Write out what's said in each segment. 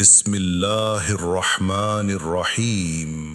بسم اللہ الرحمن الرحیم۔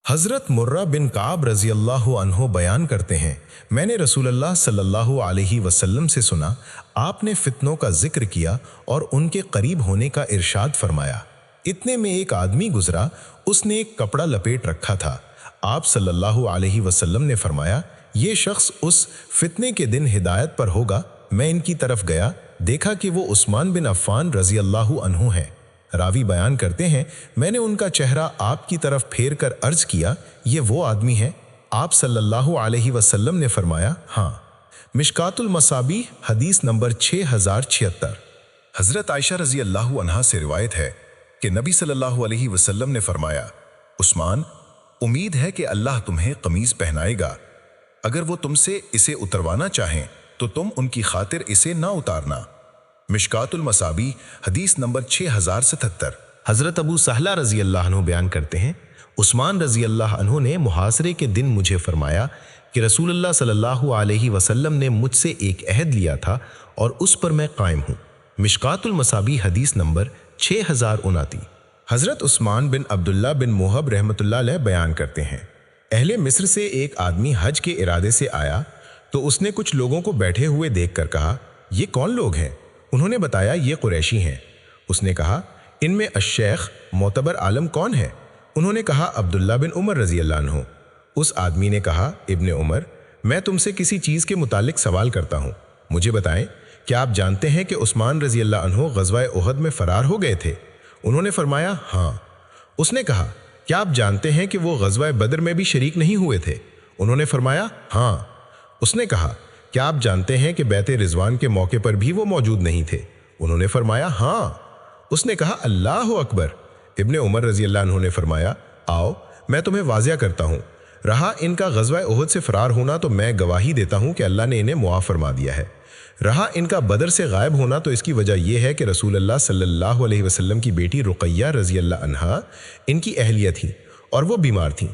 حضرت مرہ بن کعب رضی اللہ عنہ بیان کرتے ہیں، میں نے رسول اللہ صلی اللہ علیہ وسلم سے سنا، آپ نے فتنوں کا ذکر کیا اور ان کے قریب ہونے کا ارشاد فرمایا۔ اتنے میں ایک آدمی گزرا، اس نے ایک کپڑا لپیٹ رکھا تھا۔ آپ صلی اللہ علیہ وسلم نے فرمایا، یہ شخص اس فتنے کے دن ہدایت پر ہوگا۔ میں ان کی طرف گیا، دیکھا کہ وہ عثمان بن عفان رضی اللہ عنہ ہیں۔ راوی بیان کرتے ہیں، میں نے ان کا چہرہ آپ کی طرف پھیر کر عرض کیا، یہ وہ آدمی ہے؟ آپ صلی اللہ علیہ وسلم نے فرمایا، ہاں۔ مشکات المصابیح حدیث نمبر 6076۔ حضرت عائشہ رضی اللہ عنہا سے روایت ہے کہ نبی صلی اللہ علیہ وسلم نے فرمایا، عثمان، امید ہے کہ اللہ تمہیں قمیض پہنائے گا، اگر وہ تم سے اسے اتروانا چاہیں تو تم ان کی خاطر اسے نہ اتارنا۔ مشکات المصابیح حدیث نمبر 6077۔ حضرت ابو سہلہ رضی اللہ عنہ بیان کرتے ہیں، عثمان رضی اللہ عنہ نے محاصرے کے دن مجھے فرمایا کہ رسول اللہ صلی اللہ علیہ وسلم نے مجھ سے ایک عہد لیا تھا اور اس پر میں قائم ہوں۔ مشکات المصابیح حدیث نمبر 6029۔ حضرت عثمان بن عبداللہ بن موہب رحمۃ اللہ علیہ بیان کرتے ہیں، اہل مصر سے ایک آدمی حج کے ارادے سے آیا تو اس نے کچھ لوگوں کو بیٹھے ہوئے دیکھ کر کہا، یہ کون لوگ ہیں؟ انہوں نے بتایا، یہ قریشی ہیں۔ اس نے کہا، ان میں الشیخ معتبر عالم کون ہے؟ انہوں نے کہا، عبداللہ بن عمر رضی اللہ عنہ۔ اس آدمی نے کہا، ابن عمر، میں تم سے کسی چیز کے متعلق سوال کرتا ہوں، مجھے بتائیں، کیا آپ جانتے ہیں کہ عثمان رضی اللہ عنہ غزوہ احد میں فرار ہو گئے تھے؟ انہوں نے فرمایا، ہاں۔ اس نے کہا، کیا آپ جانتے ہیں کہ وہ غزوہ بدر میں بھی شریک نہیں ہوئے تھے؟ انہوں نے فرمایا، ہاں۔ اس نے کہا، کیا آپ جانتے ہیں کہ بیعت رضوان کے موقع پر بھی وہ موجود نہیں تھے؟ انہوں نے فرمایا، ہاں۔ اس نے کہا، اللہ اکبر۔ ابن عمر رضی اللہ عنہ نے فرمایا، آؤ میں تمہیں واضح کرتا ہوں، رہا ان کا غزوہ احد سے فرار ہونا تو میں گواہی دیتا ہوں کہ اللہ نے انہیں معاف فرما دیا ہے۔ رہا ان کا بدر سے غائب ہونا تو اس کی وجہ یہ ہے کہ رسول اللہ صلی اللہ علیہ وسلم کی بیٹی رقیہ رضی اللہ عنہا ان کی اہلیہ تھیں اور وہ بیمار تھیں۔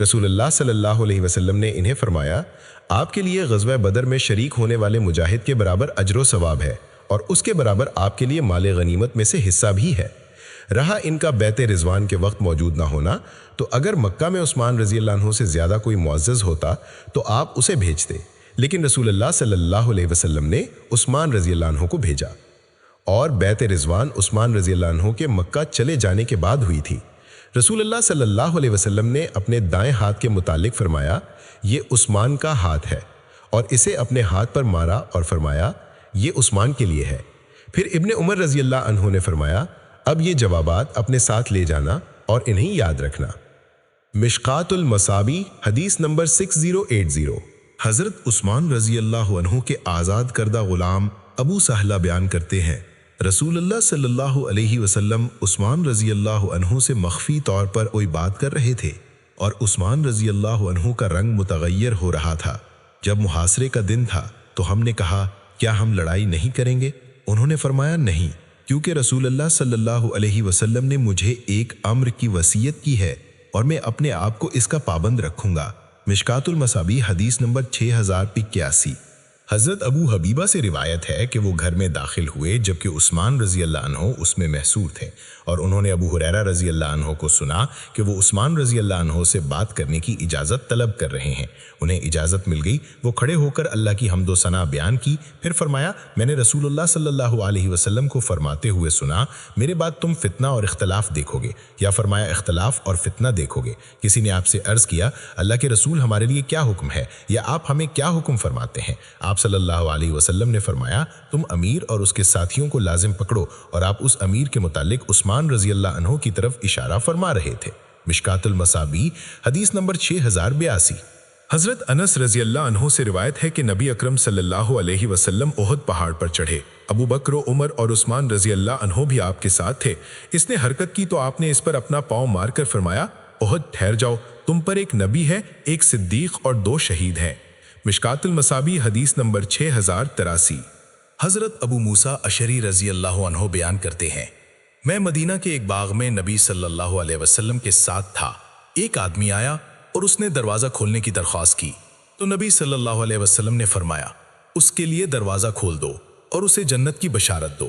رسول اللہ صلی اللہ علیہ وسلم نے انہیں فرمایا، آپ کے لیے غزوہ بدر میں شریک ہونے والے مجاہد کے برابر اجر و ثواب ہے اور اس کے برابر آپ کے لیے مال غنیمت میں سے حصہ بھی ہے۔ رہا ان کا بیعت رضوان کے وقت موجود نہ ہونا تو اگر مکہ میں عثمان رضی اللہ عنہ سے زیادہ کوئی معزز ہوتا تو آپ اسے بھیجتے، لیکن رسول اللہ صلی اللہ علیہ وسلم نے عثمان رضی اللہ عنہ کو بھیجا، اور بیعت رضوان عثمان رضی اللہ عنہ کے مکہ چلے جانے کے بعد ہوئی تھی۔ رسول اللہ صلی اللہ علیہ وسلم نے اپنے دائیں ہاتھ کے متعلق فرمایا، یہ عثمان کا ہاتھ ہے، اور اسے اپنے ہاتھ پر مارا اور فرمایا، یہ عثمان کے لیے ہے۔ پھر ابن عمر رضی اللہ عنہ نے فرمایا، اب یہ جوابات اپنے ساتھ لے جانا اور انہیں یاد رکھنا۔ مشکات المصابیح حدیث نمبر 6080۔ حضرت عثمان رضی اللہ عنہ کے آزاد کردہ غلام ابو سہلہ بیان کرتے ہیں، رسول اللہ صلی اللہ علیہ وسلم عثمان رضی اللہ عنہ سے مخفی طور پر کوئی بات کر رہے تھے اور عثمان رضی اللہ عنہ کا رنگ متغیر ہو رہا تھا۔ جب محاصرے کا دن تھا تو ہم نے کہا، کیا ہم لڑائی نہیں کریں گے؟ انہوں نے فرمایا، نہیں، کیونکہ رسول اللہ صلی اللہ علیہ وسلم نے مجھے ایک امر کی وصیت کی ہے اور میں اپنے آپ کو اس کا پابند رکھوں گا۔ مشکات المصابیح حدیث نمبر 6081۔ حضرت ابو حبیبہ سے روایت ہے کہ وہ گھر میں داخل ہوئے جبکہ عثمان رضی اللہ عنہ اس میں محصور تھے، اور انہوں نے ابو ہریرہ رضی اللہ عنہ کو سنا کہ وہ عثمان رضی اللہ عنہ سے بات کرنے کی اجازت طلب کر رہے ہیں۔ انہیں اجازت مل گئی، وہ کھڑے ہو کر اللہ کی حمد و ثنا بیان کی، پھر فرمایا، میں نے رسول اللہ صلی اللہ علیہ وسلم کو فرماتے ہوئے سنا، میرے بعد تم فتنہ اور اختلاف دیکھو گے، یا فرمایا اختلاف اور فتنہ دیکھو گے۔ کسی نے آپ سے عرض کیا، اللہ کے رسول ہمارے لیے کیا حکم ہے، یا آپ ہمیں کیا حکم فرماتے ہیں؟ آپ صلی اللہ علیہ وسلم نے فرمایا، تم امیر اور اس کے ساتھیوں کو لازم پکڑو، اور آپ اس امیر کے متعلق عثمان رضی اللہ عنہ کی طرف اشارہ فرما رہے تھے۔ مشکات المصابیح حدیث نمبر 6082۔ حضرت انس رضی اللہ عنہ سے روایت ہے کہ نبی اکرم صلی اللہ علیہ وسلم احد پہاڑ پر چڑھے، ابو بکر و عمر اور عثمان رضی اللہ عنہ بھی آپ کے ساتھ تھے۔ اس نے حرکت کی تو آپ نے اس پر اپنا پاؤں مار کر فرمایا، احد ٹھہر جاؤ، تم پر ایک نبی ہے، ایک صدیق اور 2 شہید ہیں۔ مشکات المصابیح حدیث نمبر 6083۔ حضرت ابو موسیٰ اشعری رضی اللہ عنہ بیان کرتے ہیں، میں مدینہ کے ایک باغ میں نبی صلی اللہ علیہ وسلم کے ساتھ تھا۔ ایک آدمی آیا اور اس نے دروازہ کھولنے کی درخواست کی تو نبی صلی اللہ علیہ وسلم نے فرمایا، اس کے لیے دروازہ کھول دو اور اسے جنت کی بشارت دو۔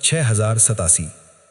6087।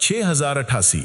6088।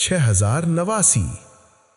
6089।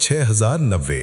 6090।